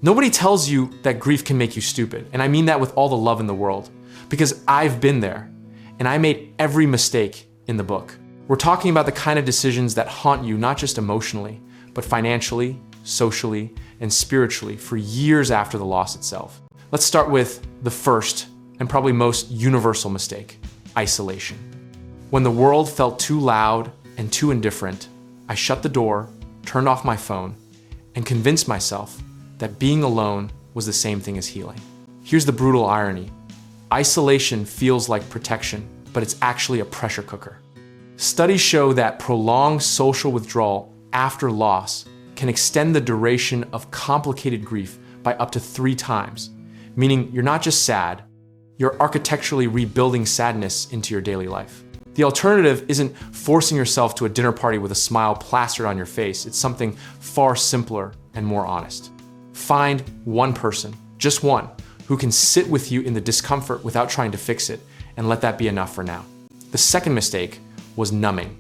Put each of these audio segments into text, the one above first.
Nobody tells you that grief can make you stupid, and I mean that with all the love in the world, because I've been there, and I made every mistake in the book. We're talking about the kind of decisions that haunt you not just emotionally, but financially, socially, and spiritually for years after the loss itself. Let's start with the first and probably most universal mistake: isolation. When the world felt too loud and too indifferent, I shut the door, turned off my phone, and convinced myself that being alone was the same thing as healing. Here's the brutal irony. Isolation feels like protection, but it's actually a pressure cooker. Studies show that prolonged social withdrawal after loss can extend the duration of complicated grief by up to 3 times, meaning you're not just sad, you're architecturally rebuilding sadness into your daily life. The alternative isn't forcing yourself to a dinner party with a smile plastered on your face. It's something far simpler and more honest. Find one person, just one, who can sit with you in the discomfort without trying to fix it, and let that be enough for now. The second mistake was numbing.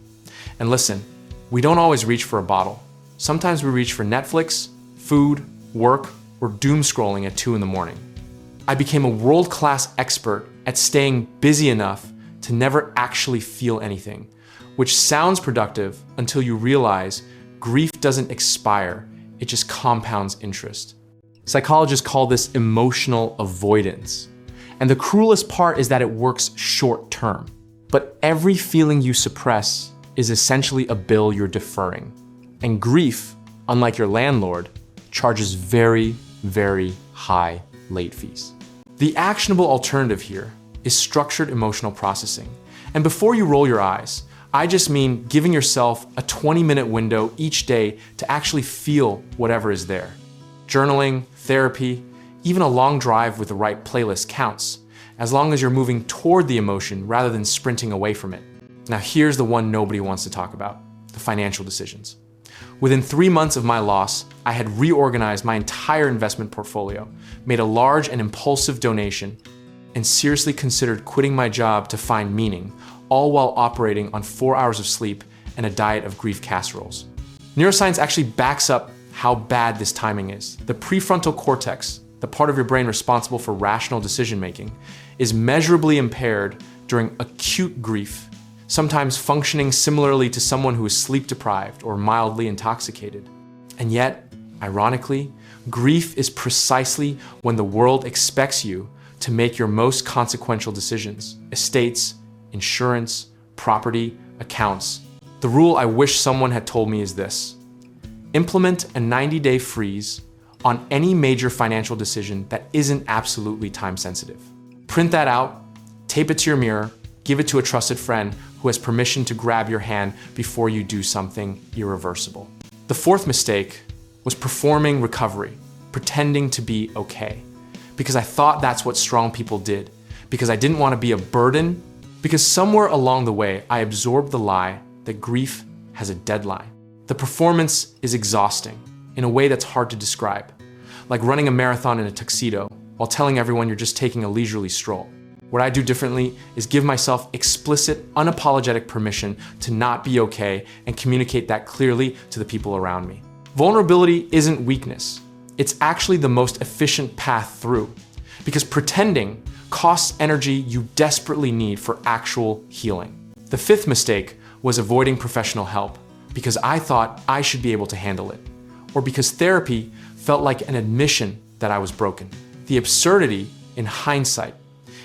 And listen, we don't always reach for a bottle. Sometimes we reach for Netflix, food, work, or doom scrolling at 2 in the morning. I became a world-class expert at staying busy enough to never actually feel anything, which sounds productive until you realize grief doesn't expire, it just compounds interest. Psychologists call this emotional avoidance. And the cruelest part is that it works short term. But every feeling you suppress is essentially a bill you're deferring. And grief, unlike your landlord, charges very, very high late fees. The actionable alternative here is structured emotional processing. And before you roll your eyes, I just mean giving yourself a 20-minute window each day to actually feel whatever is there. Journaling, therapy, even a long drive with the right playlist counts, as long as you're moving toward the emotion rather than sprinting away from it. Now here's the one nobody wants to talk about: the financial decisions. Within 3 months of my loss, I had reorganized my entire investment portfolio, made a large and impulsive donation, and seriously considered quitting my job to find meaning, all while operating on 4 hours of sleep and a diet of grief casseroles. Neuroscience actually backs up how bad this timing is. The prefrontal cortex, the part of your brain responsible for rational decision-making, is measurably impaired during acute grief, sometimes functioning similarly to someone who is sleep-deprived or mildly intoxicated. And yet, ironically, grief is precisely when the world expects you to make your most consequential decisions: estates, insurance, property, accounts. The rule I wish someone had told me is this: implement a 90-day freeze on any major financial decision that isn't absolutely time-sensitive. Print that out, tape it to your mirror, give it to a trusted friend who has permission to grab your hand before you do something irreversible. The fourth mistake was performing recovery, pretending to be okay. Because I thought that's what strong people did, because I didn't want to be a burden, because somewhere along the way I absorbed the lie that grief has a deadline. The performance is exhausting in a way that's hard to describe, like running a marathon in a tuxedo while telling everyone you're just taking a leisurely stroll. What I do differently is give myself explicit, unapologetic permission to not be okay and communicate that clearly to the people around me. Vulnerability isn't weakness. It's actually the most efficient path through, because pretending costs energy you desperately need for actual healing. The fifth mistake was avoiding professional help, because I thought I should be able to handle it, or because therapy felt like an admission that I was broken. The absurdity, in hindsight,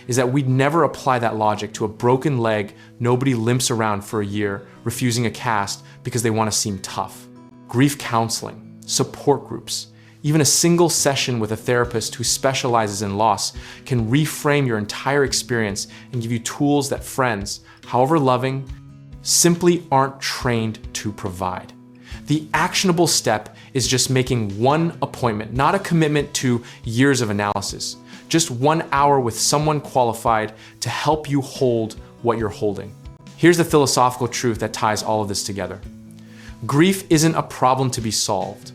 is that we'd never apply that logic to a broken leg nobody limps around for a year refusing a cast because they want to seem tough. Grief counseling, support groups, even a single session with a therapist who specializes in loss can reframe your entire experience and give you tools that friends, however loving, simply aren't trained to provide. The actionable step is just making one appointment, not a commitment to years of analysis. Just 1 hour with someone qualified to help you hold what you're holding. Here's the philosophical truth that ties all of this together. Grief isn't a problem to be solved.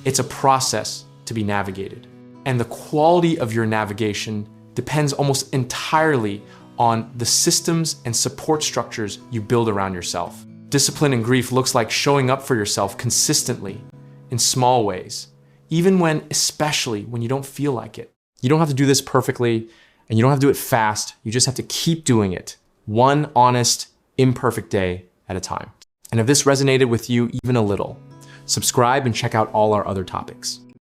It's a process to be navigated. And the quality of your navigation depends almost entirely on the systems and support structures you build around yourself. Discipline in grief looks like showing up for yourself consistently, in small ways, especially when you don't feel like it. You don't have to do this perfectly, and you don't have to do it fast. You just have to keep doing it, one honest, imperfect day at a time. And if this resonated with you even a little, subscribe and check out all our other topics.